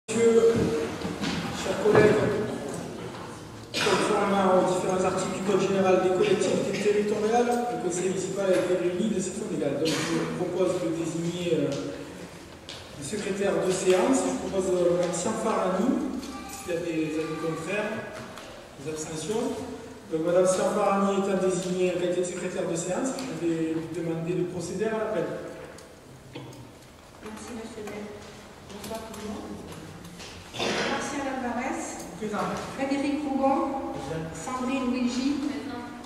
Messieurs, chers collègues, conformément aux différents articles du Code général des collectivités territoriales, le Conseil municipal a été réuni de section légale. Donc je vous propose de désigner le secrétaire de séance. Je propose Mme Sianfarani, s'il y a des avis contraires, des abstentions. Donc Mme Sianfarani étant désignée en qualité de secrétaire de séance, je vais lui demander de procéder à l'appel. Merci, monsieur le maire. Bonsoir tout le monde. Martial Alvarez. Présent. Frédéric Rougon. Sandrine Luigi.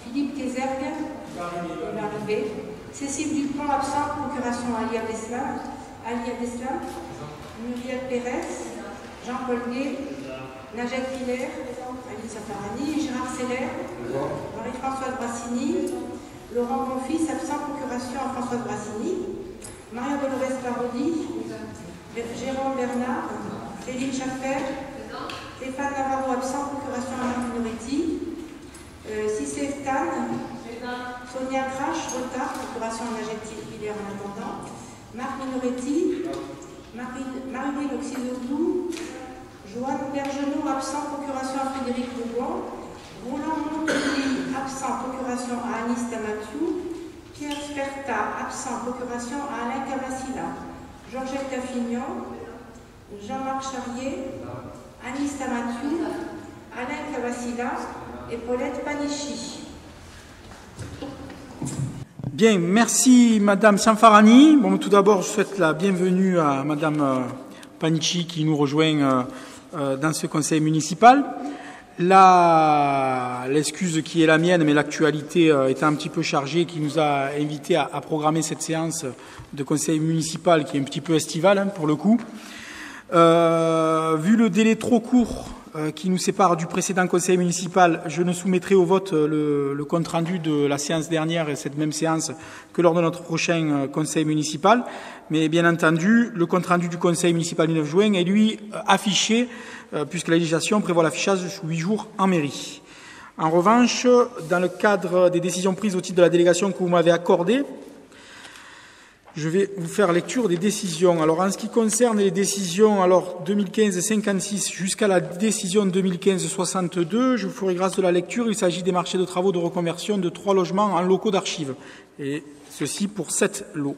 Philippe Kézergue. Larrivée. Cécile Dupont, absent. Procuration Ali Abdeslam. Muriel Pérez. Jean-Paul Gué. Najat Piller. Alicia Farani. Gérard Seller. Marie-Françoise Brassini. Laurent Bonfils, absent. Procuration à Françoise Brassini. Maria Dolores Parodi. Jérôme Bernard. Céline Schaffer. Stéphane Navarro, absent. Procuration à Marc Minoretti. Cissé Stan. Sonia Crache, retard. Procuration à Najat Piller en attendant. Marc Minoretti. Marie-Louise Oxyzoglou. Joanne Bergenot, absent. Procuration à Frédéric Rougon. Roland Montelly, absent. Procuration à Anis Tamathiou. Pierre Sperta, absent. Procuration à Alain Cavassila. Georgette Caffignon. Jean-Marc Charrier. Anis Tamathiou. Alain Cavassila et Paulette Panichi. Bien, merci Madame Sianfarani. Bon, tout d'abord, je souhaite la bienvenue à Madame Panichi qui nous rejoint dans ce conseil municipal. L'excuse qui est la mienne, mais l'actualité étant un petit peu chargée, qui nous a invités à programmer cette séance de conseil municipal qui est un petit peu estivale pour le coup. Vu le délai trop court qui nous sépare du précédent conseil municipal, je ne soumettrai au vote le compte-rendu de la séance dernière et cette même séance que lors de notre prochain conseil municipal. Mais bien entendu, le compte-rendu du conseil municipal du 9 juin est lui affiché puisque la législation prévoit l'affichage sous 8 jours en mairie. En revanche, dans le cadre des décisions prises au titre de la délégation que vous m'avez accordée, je vais vous faire lecture des décisions. Alors, en ce qui concerne les décisions, 2015-56 jusqu'à la décision 2015-62, je vous ferai grâce de la lecture. Il s'agit des marchés de travaux de reconversion de 3 logements en locaux d'archives. Et ceci pour 7 lots.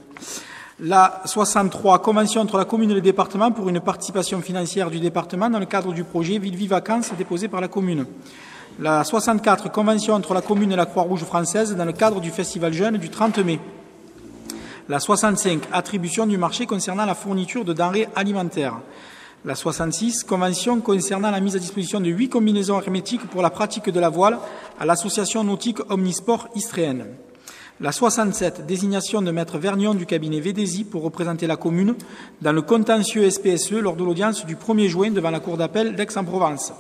La 63, convention entre la commune et le département pour une participation financière du département dans le cadre du projet Ville-Vie Vacances déposé par la commune. La 64, convention entre la commune et la Croix-Rouge française dans le cadre du Festival Jeune du 30 mai. La 65, attribution du marché concernant la fourniture de denrées alimentaires. La 66, convention concernant la mise à disposition de 8 combinaisons hermétiques pour la pratique de la voile à l'association nautique Omnisport Istréenne. La 67, désignation de maître Vergnon du cabinet VDSI pour représenter la commune dans le contentieux SPSE lors de l'audience du 1er juin devant la Cour d'appel d'Aix-en-Provence.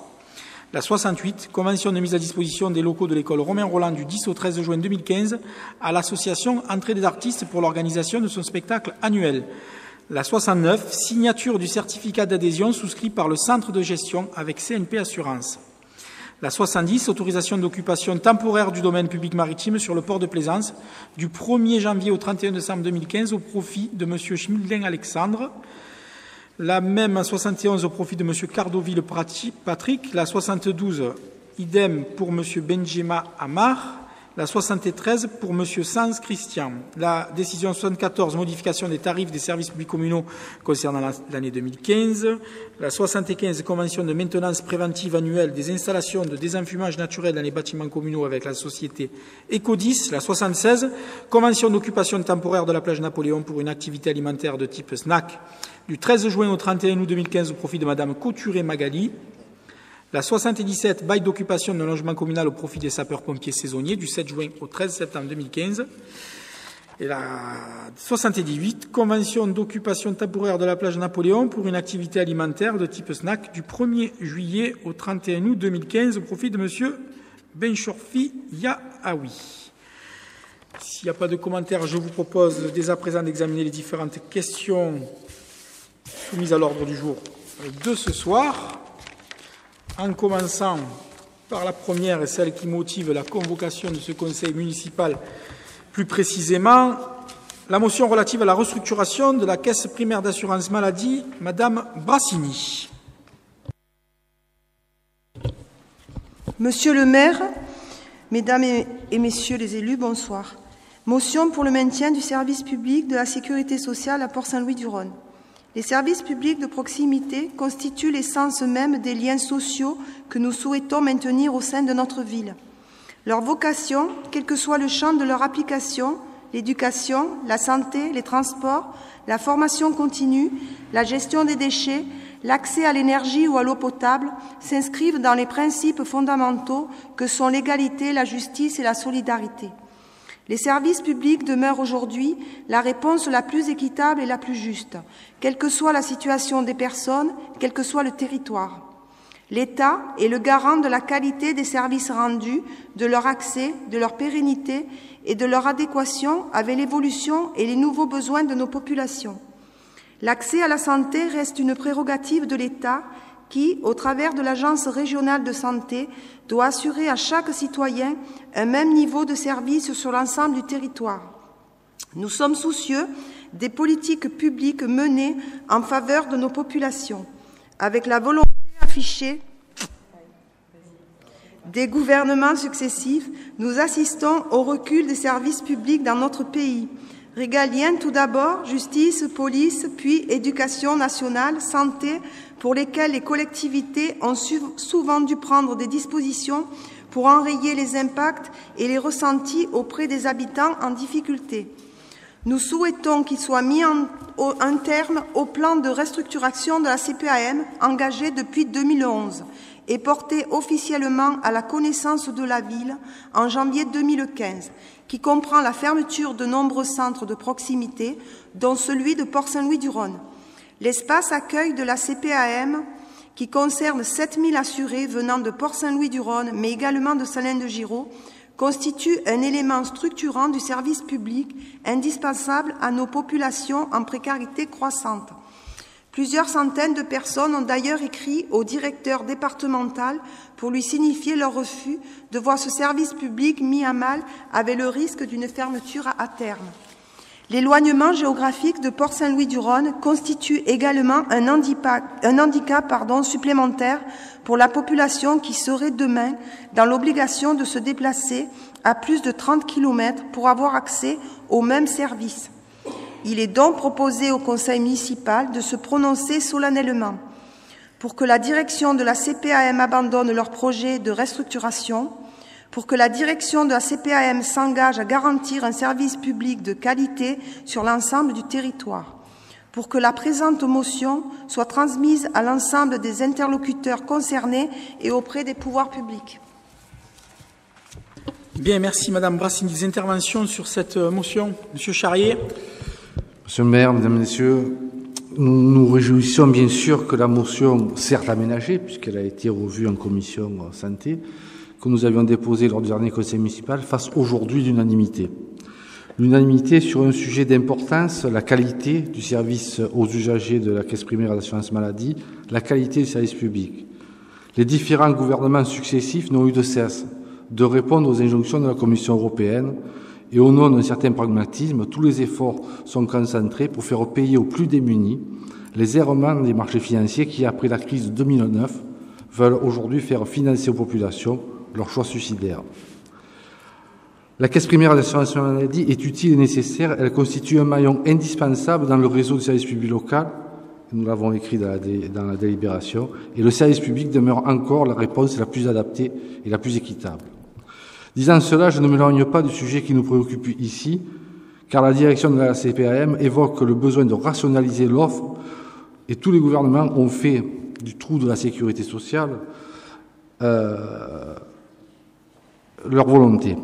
La 68, convention de mise à disposition des locaux de l'école Romain Roland du 10 au 13 juin 2015 à l'association Entrée des artistes pour l'organisation de son spectacle annuel. La 69, signature du certificat d'adhésion souscrit par le centre de gestion avec CNP Assurance. La 70, autorisation d'occupation temporaire du domaine public maritime sur le port de Plaisance du 1er janvier au 31 décembre 2015 au profit de M. Schmildin Alexandre. La même 71 au profit de M. Cardoville-Patrick. La 72, idem pour M. Benjema Amar. La 73 pour M. Sans Christian. La décision 74, modification des tarifs des services publics communaux concernant l'année 2015. La 75, convention de maintenance préventive annuelle des installations de désenfumage naturel dans les bâtiments communaux avec la société Ecodis. La 76, convention d'occupation temporaire de la plage Napoléon pour une activité alimentaire de type snack du 13 juin au 31 août 2015 au profit de Mme Couturé Magali. La 77, bail d'occupation d'un logement communal au profit des sapeurs-pompiers saisonniers du 7 juin au 13 septembre 2015. Et la 78, convention d'occupation temporaire de la plage Napoléon pour une activité alimentaire de type snack du 1er juillet au 31 août 2015 au profit de M. Benchorfi Yahaoui. S'il n'y a pas de commentaires, je vous propose dès à présent d'examiner les différentes questions soumises à l'ordre du jour de ce soir. En commençant par la première et celle qui motive la convocation de ce conseil municipal, plus précisément, la motion relative à la restructuration de la caisse primaire d'assurance maladie, Madame Brassini. Monsieur le maire, mesdames et messieurs les élus, bonsoir. Motion pour le maintien du service public de la sécurité sociale à Port-Saint-Louis-du-Rhône. Les services publics de proximité constituent l'essence même des liens sociaux que nous souhaitons maintenir au sein de notre ville. Leur vocation, quel que soit le champ de leur application, l'éducation, la santé, les transports, la formation continue, la gestion des déchets, l'accès à l'énergie ou à l'eau potable, s'inscrivent dans les principes fondamentaux que sont l'égalité, la justice et la solidarité. Les services publics demeurent aujourd'hui la réponse la plus équitable et la plus juste, quelle que soit la situation des personnes, quel que soit le territoire. L'État est le garant de la qualité des services rendus, de leur accès, de leur pérennité et de leur adéquation avec l'évolution et les nouveaux besoins de nos populations. L'accès à la santé reste une prérogative de l'État qui, au travers de l'Agence régionale de santé, doit assurer à chaque citoyen un même niveau de service sur l'ensemble du territoire. Nous sommes soucieux des politiques publiques menées en faveur de nos populations, avec la volonté affichée des gouvernements successifs. Nous assistons au recul des services publics dans notre pays. Régaliens tout d'abord, justice, police, puis éducation nationale, santé, pour lesquels les collectivités ont souvent dû prendre des dispositions pour enrayer les impacts et les ressentis auprès des habitants en difficulté. Nous souhaitons qu'il soit mis un terme au plan de restructuration de la CPAM engagé depuis 2011 et porté officiellement à la connaissance de la ville en janvier 2015, qui comprend la fermeture de nombreux centres de proximité, dont celui de Port-Saint-Louis-du-Rhône. L'espace accueil de la CPAM, qui concerne 7000 assurés venant de Port-Saint-Louis-du-Rhône, mais également de Salins-de-Giraud, constitue un élément structurant du service public indispensable à nos populations en précarité croissante. Plusieurs centaines de personnes ont d'ailleurs écrit au directeur départemental pour lui signifier leur refus de voir ce service public mis à mal avec le risque d'une fermeture à terme. L'éloignement géographique de Port-Saint-Louis-du-Rhône constitue également un handicap supplémentaire pour la population qui serait demain dans l'obligation de se déplacer à plus de 30 km pour avoir accès aux mêmes services. Il est donc proposé au conseil municipal de se prononcer solennellement pour que la direction de la CPAM abandonne leur projet de restructuration, pour que la direction de la CPAM s'engage à garantir un service public de qualité sur l'ensemble du territoire, pour que la présente motion soit transmise à l'ensemble des interlocuteurs concernés et auprès des pouvoirs publics. Bien, merci Madame Brassini. Des interventions sur cette motion. Monsieur Charrier. Monsieur le maire, mesdames et messieurs, nous nous réjouissons bien sûr que la motion, certes aménagée, puisqu'elle a été revue en commission santé, que nous avions déposée lors du dernier conseil municipal, fasse aujourd'hui l'unanimité. L'unanimité sur un sujet d'importance, la qualité du service aux usagers de la caisse primaire d'assurance maladie, la qualité du service public. Les différents gouvernements successifs n'ont eu de cesse de répondre aux injonctions de la Commission européenne et au nom d'un certain pragmatisme, tous les efforts sont concentrés pour faire payer aux plus démunis les errements des marchés financiers qui, après la crise de 2009, veulent aujourd'hui faire financer aux populations leurs choix suicidaires. La caisse primaire d'assurance maladie est utile et nécessaire. Elle constitue un maillon indispensable dans le réseau du service public local. Nous l'avons écrit dans la délibération. Et le service public demeure encore la réponse la plus adaptée et la plus équitable. Disant cela, je ne m'éloigne pas du sujet qui nous préoccupe ici, car la direction de la CPAM évoque le besoin de rationaliser l'offre et tous les gouvernements ont fait du trou de la sécurité sociale leur volonté.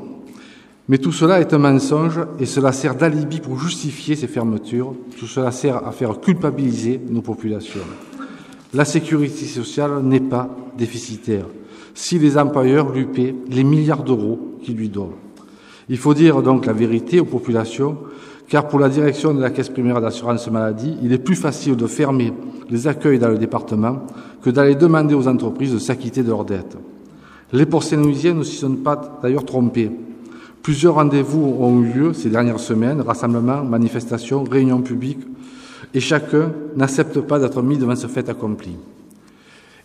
Mais tout cela est un mensonge et cela sert d'alibi pour justifier ces fermetures. Tout cela sert à faire culpabiliser nos populations. La sécurité sociale n'est pas déficitaire si les employeurs lui paient les milliards d'euros qu'ils lui donnent. Il faut dire donc la vérité aux populations, car pour la direction de la caisse primaire d'assurance maladie, il est plus facile de fermer les accueils dans le département que d'aller demander aux entreprises de s'acquitter de leurs dettes. Les Port-Saint-Louisiens ne s'y sont pas d'ailleurs trompés. Plusieurs rendez-vous ont eu lieu ces dernières semaines, rassemblements, manifestations, réunions publiques, et chacun n'accepte pas d'être mis devant ce fait accompli.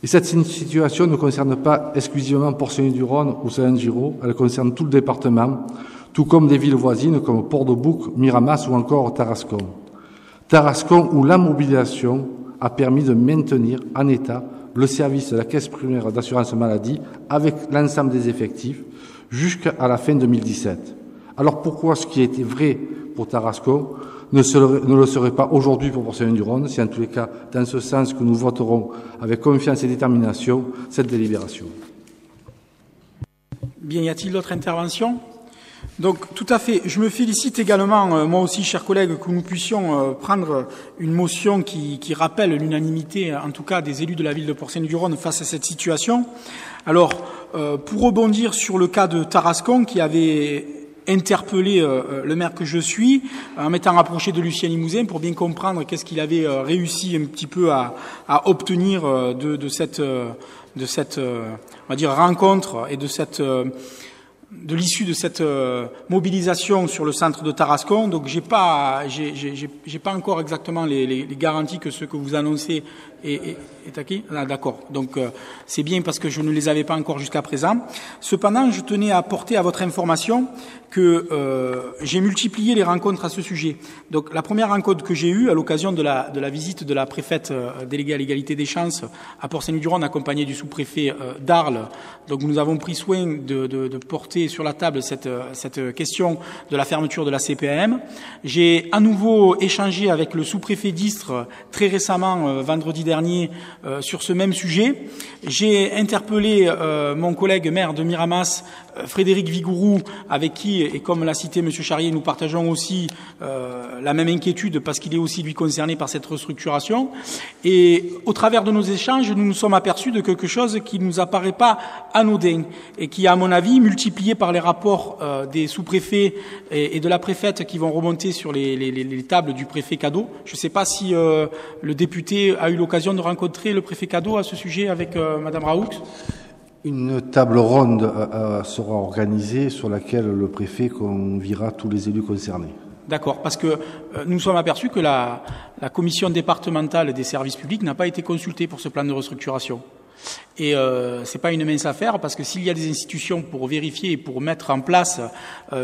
Et cette situation ne concerne pas exclusivement Porceny-du-Rhône ou Salins-de-Giraud, elle concerne tout le département, tout comme des villes voisines comme Port-de-Bouc, Miramas ou encore Tarascon. Tarascon où la mobilisation a permis de maintenir en état le service de la Caisse primaire d'assurance maladie avec l'ensemble des effectifs jusqu'à la fin 2017. Alors pourquoi ce qui a été vrai pour Tarascon ne le serait pas aujourd'hui pour Porceny-du-Rhône? C'est en tous les cas dans ce sens que nous voterons avec confiance et détermination cette délibération. Bien, y a-t-il d'autres interventions? Donc, tout à fait. Je me félicite également, moi aussi, chers collègues, que nous puissions prendre une motion qui rappelle l'unanimité, en tout cas, des élus de la ville de Porceny-du-Rhône face à cette situation. Alors, pour rebondir sur le cas de Tarascon, qui avait interpellé le maire que je suis, en m'étant rapproché de Lucien Limousin pour bien comprendre qu'est-ce qu'il avait réussi un petit peu à obtenir de cette on va dire, rencontre et de l'issue de cette mobilisation sur le centre de Tarascon. Donc j'ai pas encore exactement les garanties que ce que vous annoncez est acquis. Ah, d'accord. Donc c'est bien parce que je ne les avais pas encore jusqu'à présent. Cependant, je tenais à apporter à votre information que j'ai multiplié les rencontres à ce sujet. Donc la première rencontre que j'ai eue à l'occasion de la visite de la préfète déléguée à l'égalité des chances à Porceny-du-Rhône, accompagnée du sous-préfet d'Arles. Donc nous avons pris soin de porter sur la table cette question de la fermeture de la CPAM. J'ai à nouveau échangé avec le sous-préfet d'Istres très récemment, vendredi dernier, sur ce même sujet. J'ai interpellé mon collègue maire de Miramas, Frédéric Vigourou, avec qui, et comme l'a cité M. Charrier, nous partageons aussi la même inquiétude parce qu'il est aussi, lui, concerné par cette restructuration. Et au travers de nos échanges, nous nous sommes aperçus de quelque chose qui ne nous apparaît pas anodin et qui, à mon avis, multiplié par les rapports des sous-préfets et de la préfète qui vont remonter sur les tables du préfet Cadeau. Je ne sais pas si le député a eu l'occasion de rencontrer le préfet Cadeau à ce sujet avec Mme Raoult. Une table ronde sera organisée sur laquelle le préfet conviera tous les élus concernés. D'accord, parce que nous sommes aperçus que la commission départementale des services publics n'a pas été consultée pour ce plan de restructuration. Et c'est pas une mince affaire parce que s'il y a des institutions pour vérifier et pour mettre en place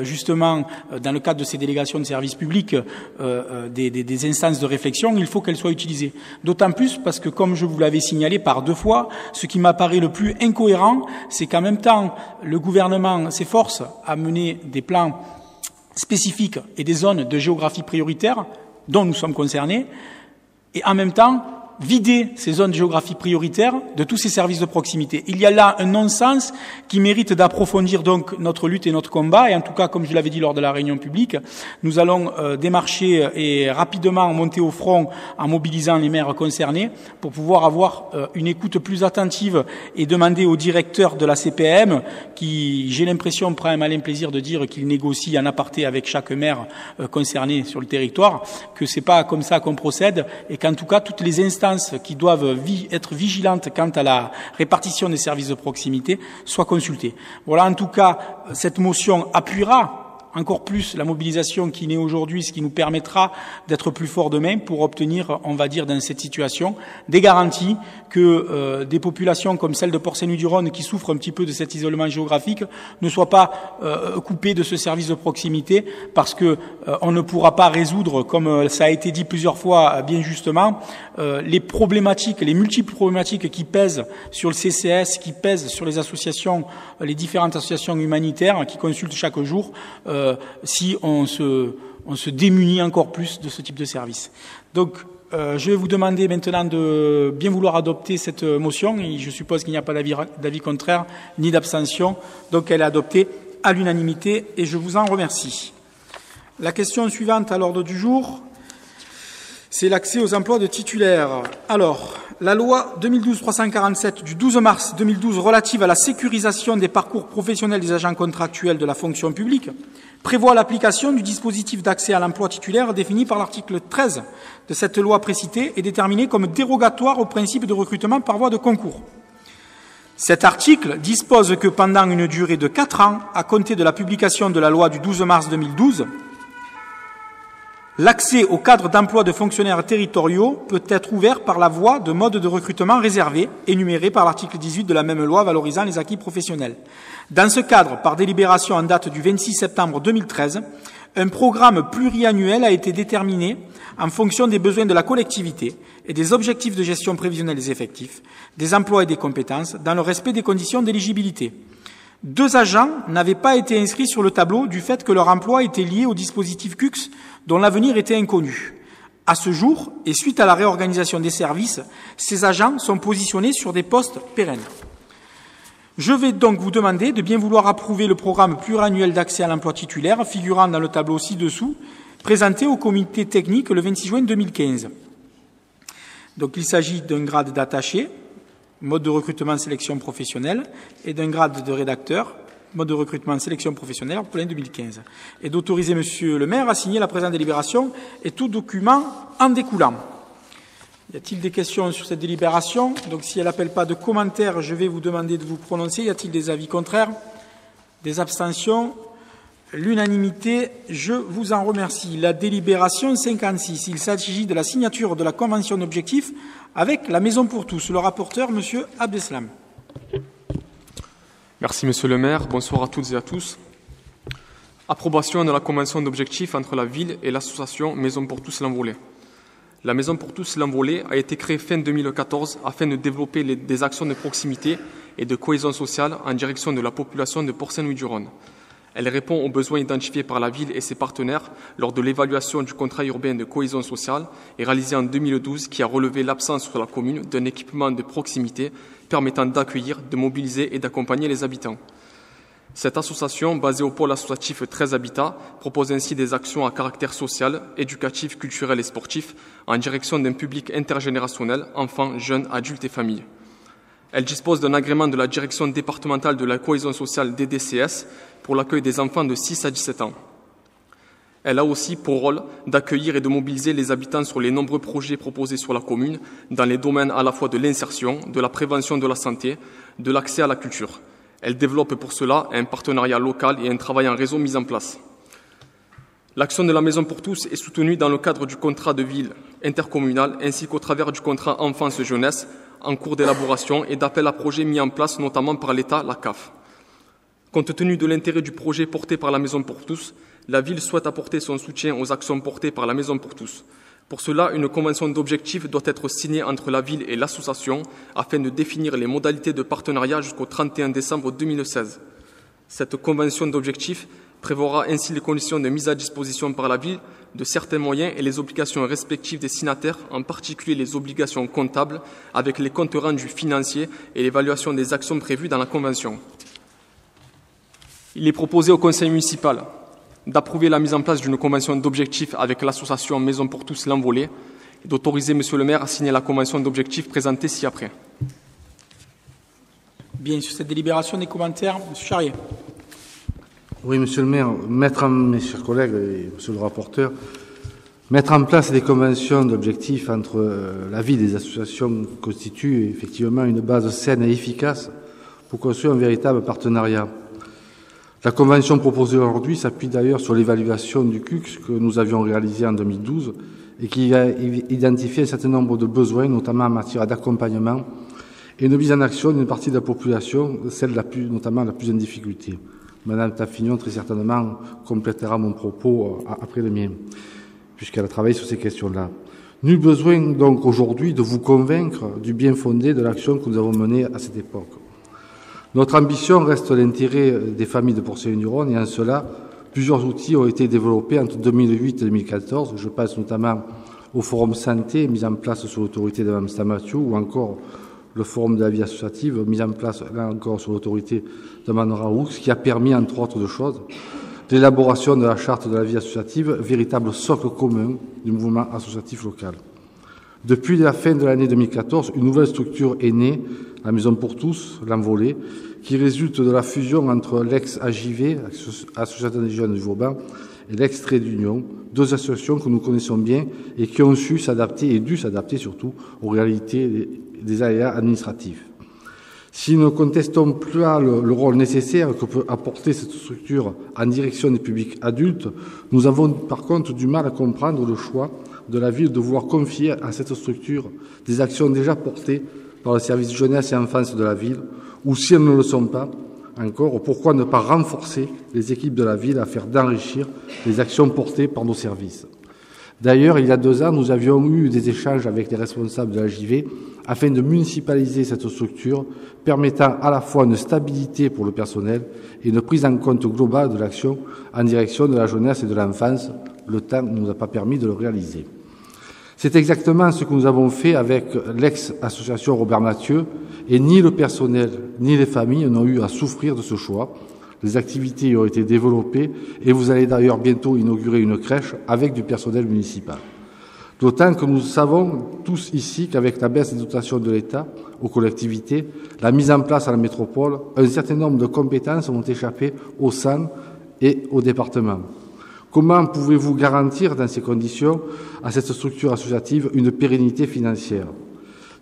justement dans le cadre de ces délégations de services publics des instances de réflexion, il faut qu'elles soient utilisées. D'autant plus parce que, comme je vous l'avais signalé par 2 fois, ce qui m'apparaît le plus incohérent, c'est qu'en même temps le gouvernement s'efforce à mener des plans spécifiques et des zones de géographie prioritaire dont nous sommes concernés, et en même temps vider ces zones géographiques prioritaires de tous ces services de proximité. Il y a là un non-sens qui mérite d'approfondir donc notre lutte et notre combat. Et en tout cas, comme je l'avais dit lors de la réunion publique, nous allons démarcher et rapidement monter au front en mobilisant les maires concernés pour pouvoir avoir une écoute plus attentive et demander au directeur de la CPM, qui, j'ai l'impression, prend un malin plaisir de dire qu'il négocie en aparté avec chaque maire concerné sur le territoire, que c'est pas comme ça qu'on procède et qu'en tout cas, toutes les instances qui doivent être vigilantes quant à la répartition des services de proximité soient consultées. Voilà, en tout cas, cette motion appuiera encore plus la mobilisation qui naît aujourd'hui, ce qui nous permettra d'être plus forts demain pour obtenir, on va dire, dans cette situation, des garanties que des populations comme celle de Porceny-du-Rhône qui souffrent un petit peu de cet isolement géographique ne soient pas coupées de ce service de proximité parce que on ne pourra pas résoudre, comme ça a été dit plusieurs fois bien justement, les problématiques, les multiples problématiques qui pèsent sur le CCS, qui pèsent sur les associations, les différentes associations humanitaires qui consultent chaque jour, si on se démunit encore plus de ce type de service. Donc, je vais vous demander maintenant de bien vouloir adopter cette motion. Et je suppose qu'il n'y a pas d'avis contraire ni d'abstention. Donc, elle est adoptée à l'unanimité et je vous en remercie. La question suivante à l'ordre du jour, c'est l'accès aux emplois de titulaires. Alors, la loi 2012-347 du 12 mars 2012 relative à la sécurisation des parcours professionnels des agents contractuels de la fonction publique prévoit l'application du dispositif d'accès à l'emploi titulaire défini par l'article 13 de cette loi précitée et déterminé comme dérogatoire au principe de recrutement par voie de concours. Cet article dispose que pendant une durée de 4 ans, à compter de la publication de la loi du 12 mars 2012, L'accès au cadre d'emploi de fonctionnaires territoriaux peut être ouvert par la voie de modes de recrutement réservés, énumérés par l'article 18 de la même loi valorisant les acquis professionnels. Dans ce cadre, par délibération en date du 26 septembre 2013, un programme pluriannuel a été déterminé en fonction des besoins de la collectivité et des objectifs de gestion prévisionnelle des effectifs, des emplois et des compétences, dans le respect des conditions d'éligibilité. 2 agents n'avaient pas été inscrits sur le tableau du fait que leur emploi était lié au dispositif CUX dont l'avenir était inconnu. À ce jour, et suite à la réorganisation des services, ces agents sont positionnés sur des postes pérennes. Je vais donc vous demander de bien vouloir approuver le programme pluriannuel d'accès à l'emploi titulaire figurant dans le tableau ci-dessous, présenté au comité technique le 26 juin 2015. Donc il s'agit d'un grade d'attaché, mode de recrutement sélection professionnelle, et d'un grade de rédacteur, mode de recrutement sélection professionnelle pour l'année 2015, et d'autoriser Monsieur le maire à signer la présente délibération et tout document en découlant. Y a-t-il des questions sur cette délibération? Donc si elle n'appelle pas de commentaires, je vais vous demander de vous prononcer. Y a-t-il des avis contraires? Des abstentions? L'unanimité, je vous en remercie. La délibération 56, il s'agit de la signature de la convention d'objectifs avec la Maison pour tous. Le rapporteur, Monsieur Abdeslam. Merci Monsieur le maire, bonsoir à toutes et à tous. Approbation de la convention d'objectifs entre la ville et l'association Maison pour tous l'Envolée. La Maison pour tous l'Envolée a été créée fin 2014 afin de développer des actions de proximité et de cohésion sociale en direction de la population de Port-Saint-Louis-du-Rhône. Elle répond aux besoins identifiés par la ville et ses partenaires lors de l'évaluation du contrat urbain de cohésion sociale et réalisé en 2012 qui a relevé l'absence sur la commune d'un équipement de proximité permettant d'accueillir, de mobiliser et d'accompagner les habitants. Cette association, basée au pôle associatif 13 Habitat, propose ainsi des actions à caractère social, éducatif, culturel et sportif en direction d'un public intergénérationnel, enfants, jeunes, adultes et familles. Elle dispose d'un agrément de la Direction départementale de la cohésion sociale DDCS pour l'accueil des enfants de 6 à 17 ans. Elle a aussi pour rôle d'accueillir et de mobiliser les habitants sur les nombreux projets proposés sur la commune dans les domaines à la fois de l'insertion, de la prévention de la santé, de l'accès à la culture. Elle développe pour cela un partenariat local et un travail en réseau mis en place. L'action de la Maison pour tous est soutenue dans le cadre du contrat de ville intercommunal ainsi qu'au travers du contrat enfance-jeunesse en cours d'élaboration et d'appel à projets mis en place notamment par l'État, la CAF. Compte tenu de l'intérêt du projet porté par la Maison pour tous, la ville souhaite apporter son soutien aux actions portées par la Maison pour tous. Pour cela, une convention d'objectifs doit être signée entre la ville et l'association afin de définir les modalités de partenariat jusqu'au 31 décembre 2016. Cette convention d'objectifs prévoira ainsi les conditions de mise à disposition par la ville de certains moyens et les obligations respectives des signataires, en particulier les obligations comptables, avec les comptes rendus financiers et l'évaluation des actions prévues dans la Convention. Il est proposé au Conseil municipal d'approuver la mise en place d'une convention d'objectifs avec l'association Maison pour tous l'Envolée et d'autoriser Monsieur le maire à signer la convention d'objectifs présentée ci-après. Bien, sur cette délibération, des commentaires, Monsieur Charrier. Oui, Monsieur le maire, mes chers collègues et Monsieur le rapporteur, mettre en place des conventions d'objectifs entre la ville et les associations constitue effectivement une base saine et efficace pour construire un véritable partenariat. La convention proposée aujourd'hui s'appuie d'ailleurs sur l'évaluation du CUX que nous avions réalisée en 2012 et qui a identifié un certain nombre de besoins, notamment en matière d'accompagnement et de mise en action d'une partie de la population, celle notamment la plus en difficulté. Madame Taffignon, très certainement, complétera mon propos après le mien, puisqu'elle a travaillé sur ces questions-là. Nul besoin donc aujourd'hui de vous convaincre du bien fondé de l'action que nous avons menée à cette époque. Notre ambition reste l'intérêt des familles de Port-Saint-Louis-du-Rhône et en cela, plusieurs outils ont été développés entre 2008 et 2014. Je pense notamment au Forum Santé mis en place sous l'autorité de Mme Stamathiou ou encore le Forum de la vie associative mis en place là encore sous l'autorité de Mme Raoux, qui a permis, entre autres choses, l'élaboration de la charte de la vie associative, véritable socle commun du mouvement associatif local. Depuis la fin de l'année 2014, une nouvelle structure est née, la Maison pour tous, l'Envolée, qui résulte de la fusion entre l'ex-AJV, Association des jeunes du Vauban, et l'ex-Trait d'Union, deux associations que nous connaissons bien et qui ont su s'adapter et dû s'adapter surtout aux réalités des aléas administratifs. Si nous ne contestons plus le rôle nécessaire que peut apporter cette structure en direction des publics adultes, nous avons par contre du mal à comprendre le choix de la ville de vouloir confier à cette structure des actions déjà portées par le service jeunesse et enfance de la ville, ou si elles ne le sont pas encore, pourquoi ne pas renforcer les équipes de la ville afin d'enrichir les actions portées par nos services. D'ailleurs, il y a 2 ans, nous avions eu des échanges avec les responsables de la JV afin de municipaliser cette structure, permettant à la fois une stabilité pour le personnel et une prise en compte globale de l'action en direction de la jeunesse et de l'enfance. Le temps ne nous a pas permis de le réaliser. C'est exactement ce que nous avons fait avec l'ex-association Robert Mathieu, et ni le personnel ni les familles n'ont eu à souffrir de ce choix. Les activités y ont été développées et vous allez d'ailleurs bientôt inaugurer une crèche avec du personnel municipal. D'autant que nous savons tous ici qu'avec la baisse des dotations de l'État aux collectivités, la mise en place à la métropole, un certain nombre de compétences vont échapper au centre et au département. Comment pouvez-vous garantir dans ces conditions à cette structure associative une pérennité financière?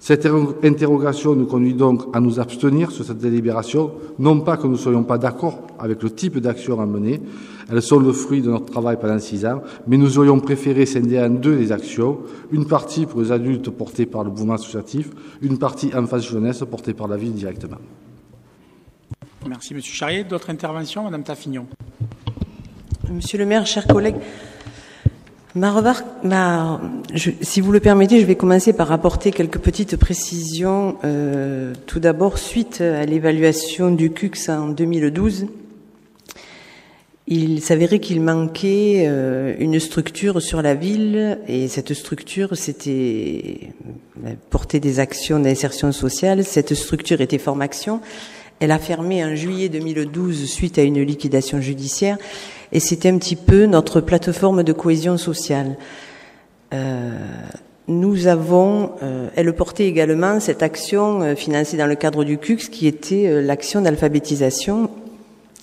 Cette interrogation nous conduit donc à nous abstenir sur cette délibération, non pas que nous ne soyons pas d'accord avec le type d'action à mener, elles sont le fruit de notre travail pendant 6 ans, mais nous aurions préféré scinder en 2 les actions, une partie pour les adultes portés par le mouvement associatif, une partie enfance-jeunesse portée par la ville directement. Merci M. Charrier. D'autres interventions, Mme Taffignon. Monsieur le maire, chers collègues, si vous le permettez, je vais commencer par apporter quelques petites précisions. Tout d'abord, suite à l'évaluation du CUCS en 2012, il s'avérait qu'il manquait une structure sur la ville, et cette structure, c'était porter des actions d'insertion sociale. Cette structure était Formaction. Elle a fermé en juillet 2012 suite à une liquidation judiciaire, et c'était un petit peu notre plateforme de cohésion sociale. Elle portait également cette action financée dans le cadre du CUCS qui était l'action d'alphabétisation,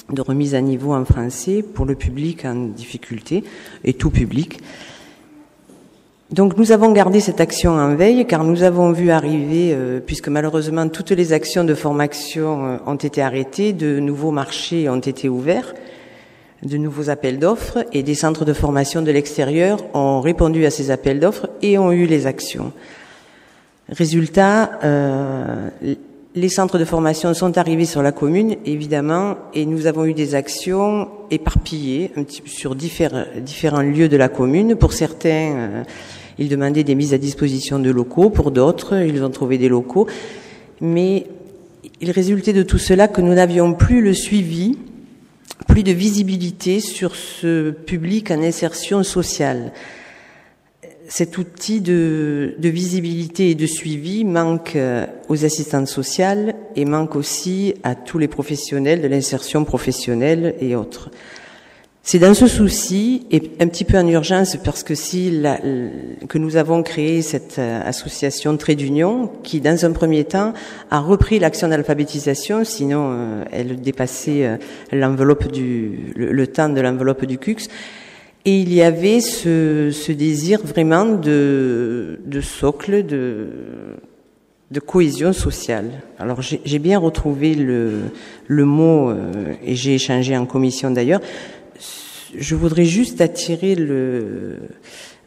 de remise à niveau en français pour le public en difficulté et tout public. Donc nous avons gardé cette action en veille car nous avons vu arriver, puisque malheureusement toutes les actions de formation ont été arrêtées, de nouveaux marchés ont été ouverts, de nouveaux appels d'offres, et des centres de formation de l'extérieur ont répondu à ces appels d'offres et ont eu les actions. Résultat, les centres de formation sont arrivés sur la commune, évidemment, et nous avons eu des actions éparpillées un petit peu sur différents lieux de la commune. Pour certains, ils demandaient des mises à disposition de locaux. Pour d'autres, ils ont trouvé des locaux. Mais il résultait de tout cela que nous n'avions plus le suivi, plus de visibilité sur ce public en insertion sociale. Cet outil de visibilité et de suivi manque aux assistantes sociales et manque aussi à tous les professionnels de l'insertion professionnelle et autres. C'est dans ce souci, et un petit peu en urgence, parce que que nous avons créé cette association Trait d'Union, qui dans un premier temps a repris l'action d'alphabétisation, sinon elle dépassait le temps de l'enveloppe du CUCS. Et il y avait ce désir vraiment de socle, de cohésion sociale. Alors j'ai bien retrouvé le mot, et j'ai échangé en commission d'ailleurs. Je voudrais juste attirer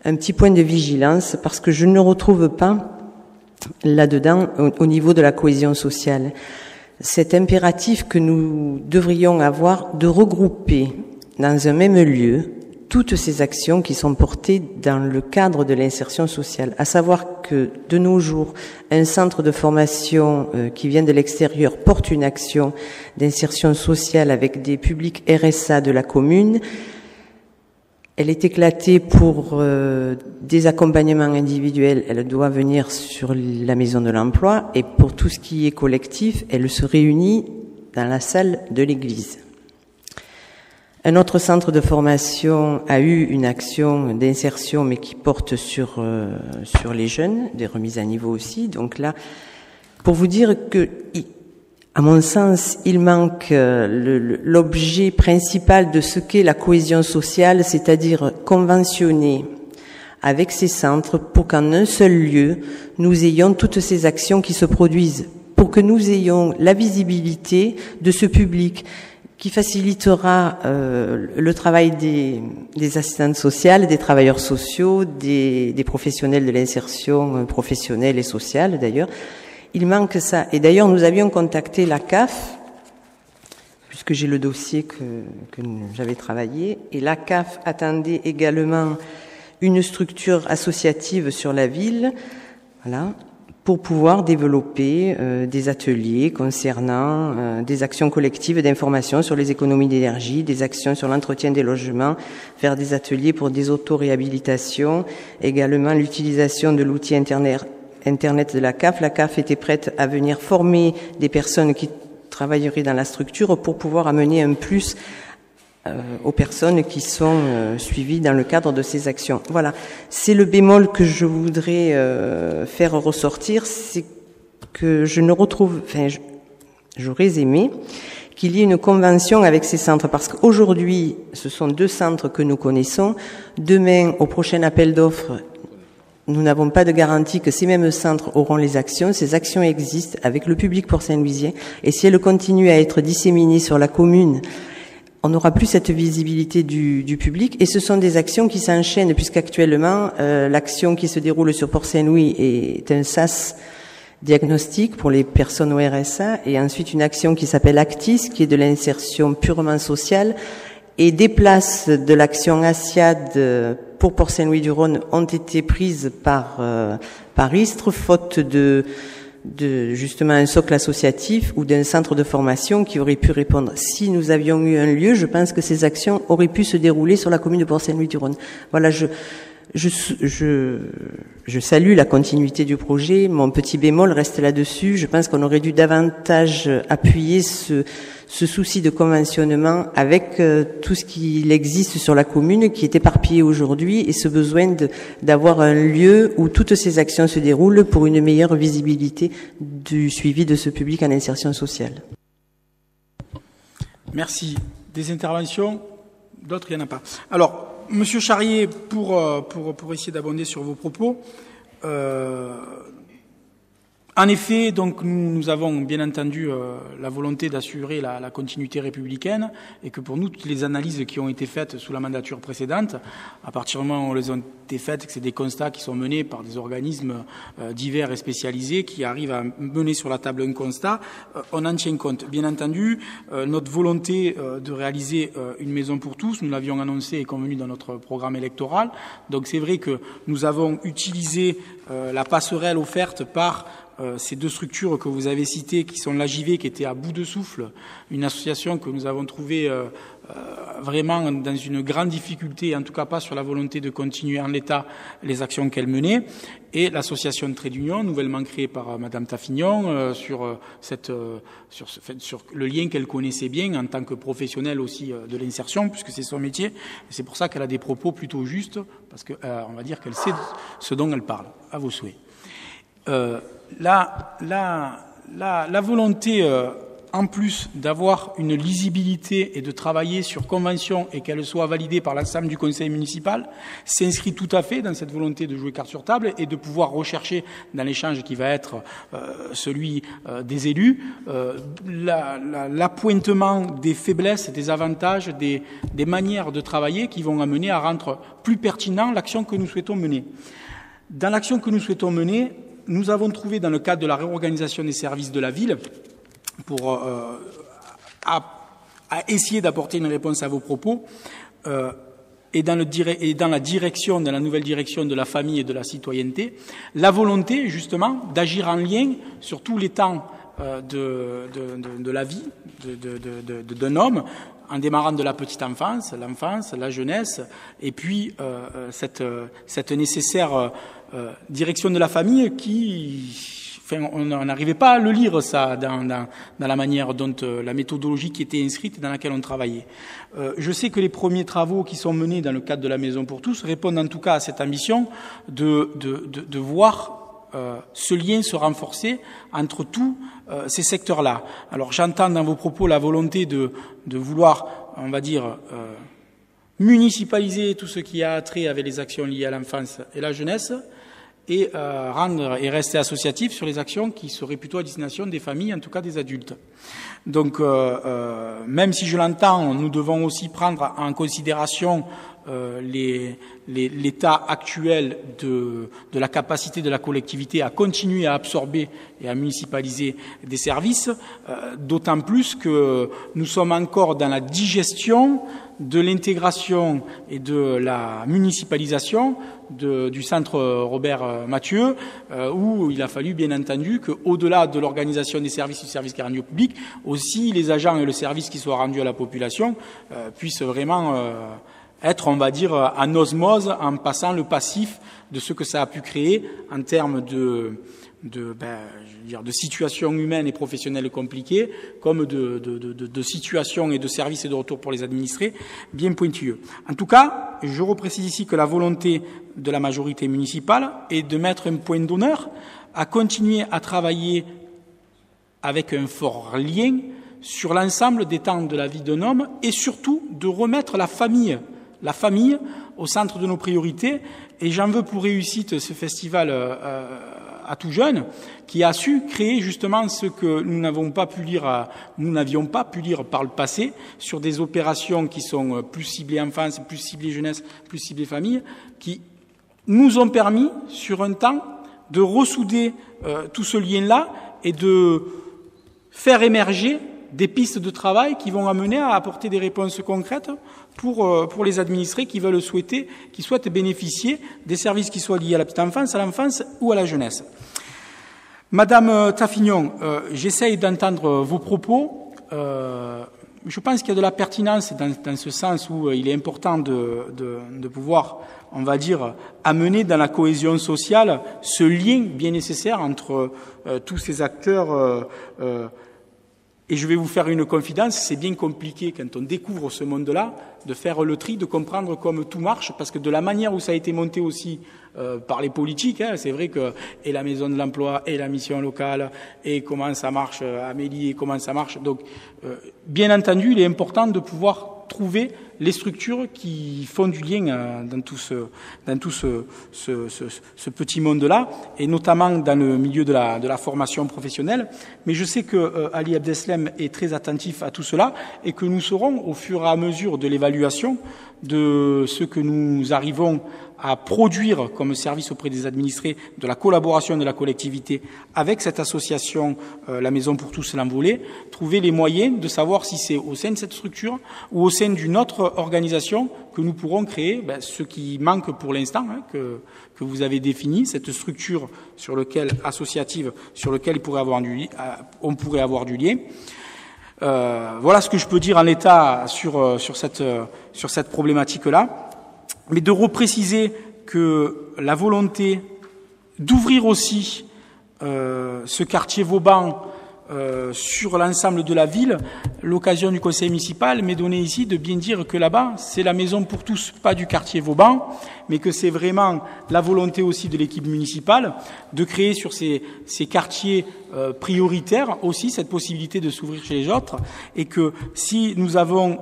un petit point de vigilance, parce que je ne retrouve pas là-dedans, au niveau de la cohésion sociale, cet impératif que nous devrions avoir de regrouper dans un même lieu toutes ces actions qui sont portées dans le cadre de l'insertion sociale. À savoir que, de nos jours, un centre de formation qui vient de l'extérieur porte une action d'insertion sociale avec des publics RSA de la commune. Elle est éclatée pour des accompagnements individuels, elle doit venir sur la maison de l'emploi, et pour tout ce qui est collectif, elle se réunit dans la salle de l'église. Un autre centre de formation a eu une action d'insertion, mais qui porte sur les jeunes, des remises à niveau aussi. Donc là, pour vous dire que, à mon sens, il manque l'objet principal de ce qu'est la cohésion sociale, c'est-à-dire conventionner avec ces centres pour qu'en un seul lieu, nous ayons toutes ces actions qui se produisent pour que nous ayons la visibilité de ce public qui facilitera le travail des assistantes sociales, des travailleurs sociaux, des professionnels de l'insertion professionnelle et sociale d'ailleurs. Il manque ça. Et d'ailleurs, nous avions contacté la CAF, puisque j'ai le dossier que j'avais travaillé, et la CAF attendait également une structure associative sur la ville, voilà, pour pouvoir développer des ateliers concernant des actions collectives d'information sur les économies d'énergie, des actions sur l'entretien des logements, faire des ateliers pour des auto-réhabilitations, également l'utilisation de l'outil Internet de la CAF. La CAF était prête à venir former des personnes qui travailleraient dans la structure pour pouvoir amener un plus aux personnes qui sont suivies dans le cadre de ces actions. Voilà, c'est le bémol que je voudrais faire ressortir, c'est que je ne retrouve, j'aurais aimé qu'il y ait une convention avec ces centres, parce qu'aujourd'hui, ce sont 2 centres que nous connaissons. Demain, au prochain appel d'offres, nous n'avons pas de garantie que ces mêmes centres auront les actions. Ces actions existent avec le public porcin-louisien, et si elles continuent à être disséminées sur la commune, on n'aura plus cette visibilité du public, et ce sont des actions qui s'enchaînent, puisqu'actuellement, l'action qui se déroule sur Port-Saint-Louis est un SAS diagnostic pour les personnes au RSA, et ensuite une action qui s'appelle Actis, qui est de l'insertion purement sociale, et des places de l'action ASIAD pour Port-Saint-Louis-du-Rhône ont été prises par Istres, faute de justement un socle associatif ou d'un centre de formation qui aurait pu répondre. Si nous avions eu un lieu, je pense que ces actions auraient pu se dérouler sur la commune de Port-Saint-Louis-du-Rhône. Voilà, je salue la continuité du projet. Mon petit bémol reste là-dessus. Je pense qu'on aurait dû davantage appuyer ce souci de conventionnement avec tout ce qu'il existe sur la commune, qui est éparpillé aujourd'hui, et ce besoin d'avoir un lieu où toutes ces actions se déroulent pour une meilleure visibilité du suivi de ce public en insertion sociale. Merci. Des interventions? D'autres, il n'y en a pas. Alors, Monsieur Charrier, pour essayer d'abonder sur vos propos, en effet, donc nous avons bien entendu la volonté d'assurer la continuité républicaine, et que pour nous, toutes les analyses qui ont été faites sous la mandature précédente, à partir du moment où elles ont été faites, que c'est des constats qui sont menés par des organismes divers et spécialisés qui arrivent à mener sur la table un constat, on en tient compte. Bien entendu, notre volonté de réaliser une maison pour tous, nous l'avions annoncé et convenu dans notre programme électoral. Donc c'est vrai que nous avons utilisé la passerelle offerte par ces 2 structures que vous avez citées, qui sont l'AJV, qui était à bout de souffle, une association que nous avons trouvée vraiment dans une grande difficulté, en tout cas pas sur la volonté de continuer en l'état les actions qu'elle menait, et l'association de Trait d'Union, nouvellement créée par Madame Taffignon, sur le lien qu'elle connaissait bien en tant que professionnelle aussi de l'insertion, puisque c'est son métier. Et c'est pour ça qu'elle a des propos plutôt justes, parce que on va dire qu'elle sait ce dont elle parle. À vos souhaits. La volonté, en plus d'avoir une lisibilité et de travailler sur convention et qu'elle soit validée par l'ensemble du conseil municipal, s'inscrit tout à fait dans cette volonté de jouer carte sur table et de pouvoir rechercher dans l'échange qui va être celui des élus l'appointement des faiblesses, des avantages, des manières de travailler qui vont amener à rendre plus pertinent l'action que nous souhaitons mener. Dans l'action que nous souhaitons mener, nous avons trouvé, dans le cadre de la réorganisation des services de la ville, pour essayer d'apporter une réponse à vos propos, et dans la nouvelle direction de la famille et de la citoyenneté, la volonté, justement, d'agir en lien sur tous les temps de la vie d'un homme, en démarrant de la petite enfance, l'enfance, la jeunesse, et puis cette nécessaire direction de la famille qui, on n'arrivait pas à le lire ça dans la manière dont la méthodologie qui était inscrite et dans laquelle on travaillait. Je sais que les premiers travaux qui sont menés dans le cadre de la Maison pour tous répondent en tout cas à cette ambition de voir ce lien se renforcer entre tous ces secteurs-là. Alors j'entends dans vos propos la volonté de vouloir, on va dire, municipaliser tout ce qui a trait avec les actions liées à l'enfance et la jeunesse, et rester associatif sur les actions qui seraient plutôt à destination des familles, en tout cas des adultes. Donc, même si je l'entends, nous devons aussi prendre en considération l'état actuel de la capacité de la collectivité à continuer à absorber et à municipaliser des services, d'autant plus que nous sommes encore dans la digestion de l'intégration et de la municipalisation du centre Robert Mathieu, où il a fallu bien entendu qu'au-delà de l'organisation des services, du service qui est rendu au public, aussi les agents et le service qui soit rendu à la population puissent vraiment être, on va dire, en osmose, en passant le passif de ce que ça a pu créer en termes de situations humaines et professionnelles compliquées, comme de situations et de services et de retour pour les administrés bien pointilleux. En tout cas, je reprécise ici que la volonté de la majorité municipale est de mettre un point d'honneur à continuer à travailler avec un fort lien sur l'ensemble des temps de la vie d'un homme et surtout de remettre la famille au centre de nos priorités. Et j'en veux pour réussite ce festival à tout jeune, qui a su créer justement ce que nous n'avions pas pu lire par le passé sur des opérations qui sont plus ciblées enfance, plus ciblées jeunesse, plus ciblées famille, qui nous ont permis sur un temps de ressouder tout ce lien-là et de faire émerger des pistes de travail qui vont amener à apporter des réponses concrètes pour les administrés qui souhaitent bénéficier des services qui soient liés à la petite enfance, à l'enfance ou à la jeunesse. Madame Taffignon, j'essaye d'entendre vos propos. Je pense qu'il y a de la pertinence dans ce sens où il est important de pouvoir, on va dire, amener dans la cohésion sociale ce lien bien nécessaire entre tous ces acteurs. Et je vais vous faire une confidence, c'est bien compliqué quand on découvre ce monde-là, de faire le tri, de comprendre comme tout marche, parce que de la manière où ça a été monté aussi par les politiques, c'est vrai que et la maison de l'emploi, et la mission locale, et comment ça marche, Amélie, et comment ça marche. Donc, bien entendu, il est important de pouvoir trouver les structures qui font du lien dans tout ce petit monde-là, et notamment dans le milieu de la formation professionnelle. Mais je sais que Ali Abdeslam est très attentif à tout cela, et que nous saurons, au fur et à mesure de l'évaluation de ce que nous arrivons à produire comme service auprès des administrés, de la collaboration de la collectivité avec cette association La Maison pour tous l'Envolée, trouver les moyens de savoir si c'est au sein de cette structure ou au sein d'une autre organisation que nous pourrons créer ce qui manque pour l'instant, que vous avez défini, cette structure associative sur laquelle on pourrait avoir du lien. Voilà ce que je peux dire en l'état sur cette problématique-là. Mais de repréciser que la volonté d'ouvrir aussi ce quartier Vauban sur l'ensemble de la ville, l'occasion du conseil municipal m'est donnée ici de bien dire que là-bas, c'est la maison pour tous, pas du quartier Vauban, mais que c'est vraiment la volonté aussi de l'équipe municipale de créer sur ces quartiers prioritaires aussi cette possibilité de s'ouvrir chez les autres, et que si nous avons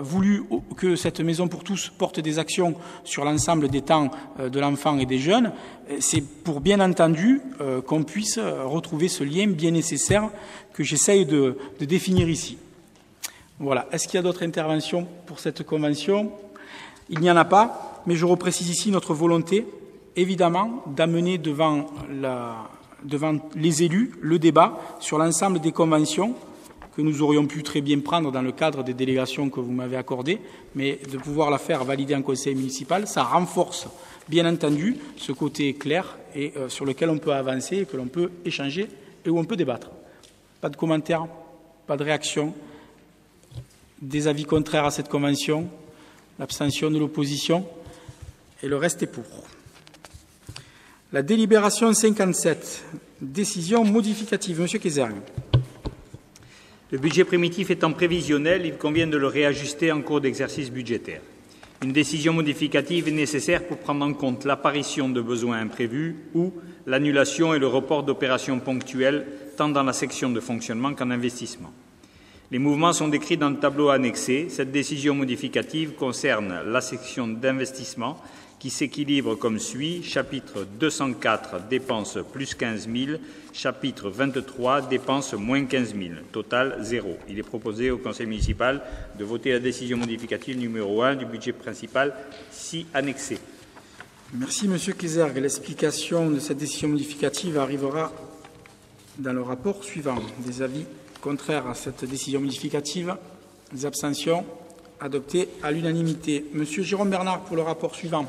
voulu que cette maison pour tous porte des actions sur l'ensemble des temps de l'enfant et des jeunes, c'est pour bien entendu qu'on puisse retrouver ce lien bien nécessaire que j'essaye de définir ici. Voilà. Est-ce qu'il y a d'autres interventions pour cette convention ? Il n'y en a pas, mais je reprécise ici notre volonté, évidemment, d'amener devant les élus le débat sur l'ensemble des conventions que nous aurions pu très bien prendre dans le cadre des délégations que vous m'avez accordées, mais de pouvoir la faire valider en conseil municipal, ça renforce bien entendu ce côté clair et sur lequel on peut avancer et que l'on peut échanger et où on peut débattre. Pas de commentaires, pas de réaction, des avis contraires à cette convention, l'abstention de l'opposition, et le reste est pour. La délibération 57, décision modificative. Monsieur Kézergue. Le budget primitif étant prévisionnel, il convient de le réajuster en cours d'exercice budgétaire. Une décision modificative est nécessaire pour prendre en compte l'apparition de besoins imprévus ou l'annulation et le report d'opérations ponctuelles, tant dans la section de fonctionnement qu'en investissement. Les mouvements sont décrits dans le tableau annexé. Cette décision modificative concerne la section d'investissement qui s'équilibre comme suit. Chapitre 204, dépenses plus 15 000. Chapitre 23, dépenses moins 15 000. Total 0. Il est proposé au Conseil municipal de voter la décision modificative numéro 1 du budget principal si annexé. Merci, Monsieur Kézergue. L'explication de cette décision modificative arrivera dans le rapport suivant. Des avis contraires à cette décision modificative, des abstentions, adopté à l'unanimité. Monsieur Jérôme Bernard pour le rapport suivant.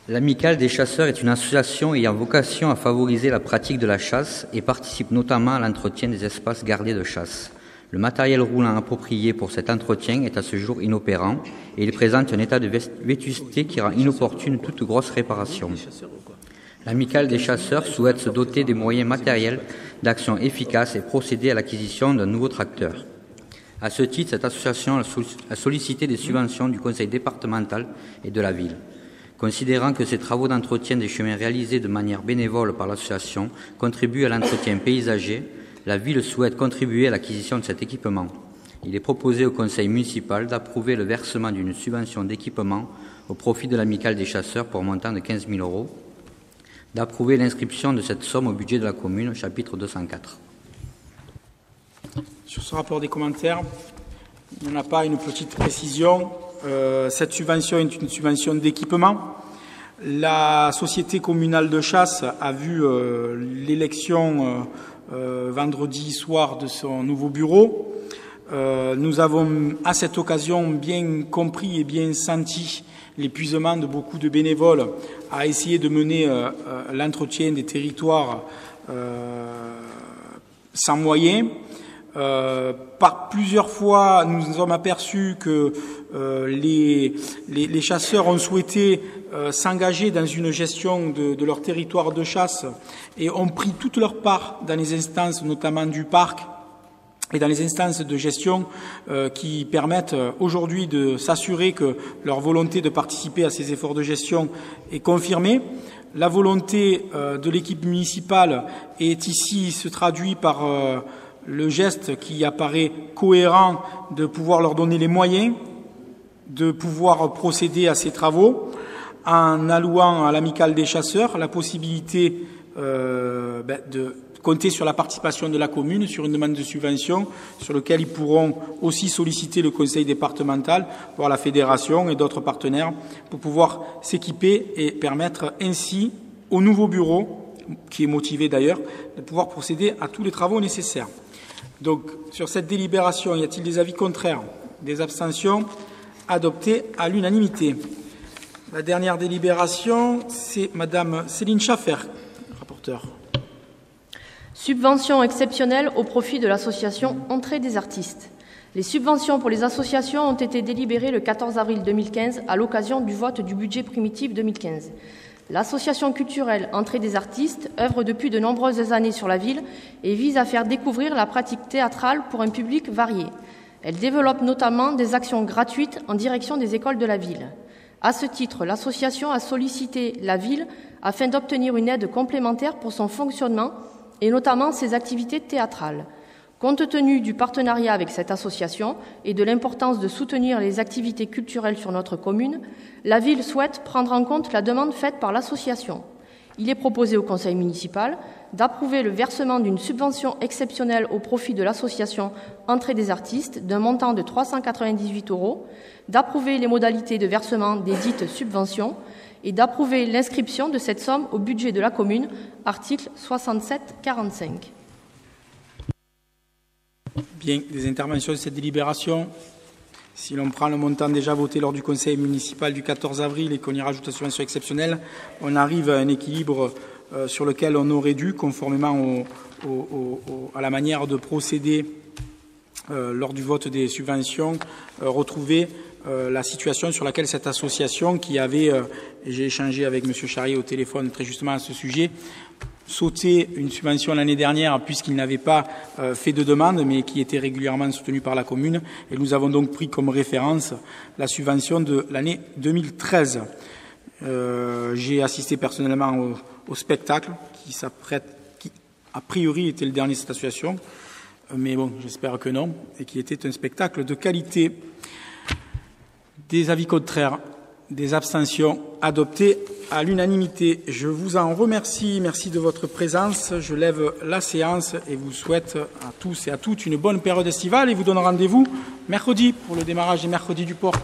L'Amicale des chasseurs est une association ayant vocation à favoriser la pratique de la chasse et participe notamment à l'entretien des espaces gardés de chasse. Le matériel roulant approprié pour cet entretien est à ce jour inopérant et il présente un état de vétusté qui rend inopportune toute grosse réparation. L'Amicale des chasseurs souhaite se doter des moyens matériels d'action efficace et procéder à l'acquisition d'un nouveau tracteur. À ce titre, cette association a sollicité des subventions du conseil départemental et de la ville. Considérant que ces travaux d'entretien des chemins réalisés de manière bénévole par l'association contribuent à l'entretien paysager, la ville souhaite contribuer à l'acquisition de cet équipement. Il est proposé au conseil municipal d'approuver le versement d'une subvention d'équipement au profit de l'Amicale des chasseurs pour un montant de 15 000 €, d'approuver l'inscription de cette somme au budget de la commune, chapitre 204. Sur ce rapport des commentaires, il n'y en a pas, une petite précision. Cette subvention est une subvention d'équipement. La société communale de chasse a vu l'élection vendredi soir de son nouveau bureau. Nous avons à cette occasion bien compris et bien senti l'épuisement de beaucoup de bénévoles à essayer de mener l'entretien des territoires sans moyens. Par plusieurs fois, nous nous sommes aperçus que les chasseurs ont souhaité s'engager dans une gestion de leur territoire de chasse et ont pris toute leur part dans les instances, notamment du parc, et dans les instances de gestion qui permettent aujourd'hui de s'assurer que leur volonté de participer à ces efforts de gestion est confirmée. La volonté de l'équipe municipale est ici se traduit par le geste qui apparaît cohérent de pouvoir leur donner les moyens de pouvoir procéder à ces travaux en allouant à l'Amicale des chasseurs la possibilité de compter sur la participation de la commune sur une demande de subvention sur laquelle ils pourront aussi solliciter le conseil départemental, voire la fédération et d'autres partenaires pour pouvoir s'équiper et permettre ainsi au nouveau bureau, qui est motivé d'ailleurs, de pouvoir procéder à tous les travaux nécessaires. Donc, sur cette délibération, y a-t-il des avis contraires? Des abstentions? Adopté à l'unanimité. La dernière délibération, c'est Madame Céline Schaffer, rapporteure. Subvention exceptionnelle au profit de l'association Entrée des artistes. Les subventions pour les associations ont été délibérées le 14 avril 2015 à l'occasion du vote du budget primitif 2015. L'association culturelle Entrée des artistes œuvre depuis de nombreuses années sur la ville et vise à faire découvrir la pratique théâtrale pour un public varié. Elle développe notamment des actions gratuites en direction des écoles de la ville. À ce titre, l'association a sollicité la ville afin d'obtenir une aide complémentaire pour son fonctionnement et notamment ses activités théâtrales. Compte tenu du partenariat avec cette association et de l'importance de soutenir les activités culturelles sur notre commune, la ville souhaite prendre en compte la demande faite par l'association. Il est proposé au conseil municipal d'approuver le versement d'une subvention exceptionnelle au profit de l'association Entrée des artistes d'un montant de 398 €, d'approuver les modalités de versement des dites subventions et d'approuver l'inscription de cette somme au budget de la commune, article 67-45. Bien, des interventions de cette délibération. Si l'on prend le montant déjà voté lors du conseil municipal du 14 avril et qu'on y rajoute la subvention exceptionnelle, on arrive à un équilibre sur lequel on aurait dû, conformément à la manière de procéder lors du vote des subventions, retrouver la situation sur laquelle cette association qui avait, et j'ai échangé avec M. Charrier au téléphone très justement à ce sujet, sauté une subvention l'année dernière puisqu'il n'avait pas fait de demande mais qui était régulièrement soutenu par la commune et nous avons donc pris comme référence la subvention de l'année 2013. J'ai assisté personnellement au spectacle qui a priori était le dernier de cette association, mais bon, j'espère que non, et qui était un spectacle de qualité. Des avis contraires? des abstentions, adopté à l'unanimité. Je vous en remercie. Merci de votre présence. Je lève la séance et vous souhaite à tous et à toutes une bonne période estivale et vous donne rendez-vous mercredi pour le démarrage des mercredis du port.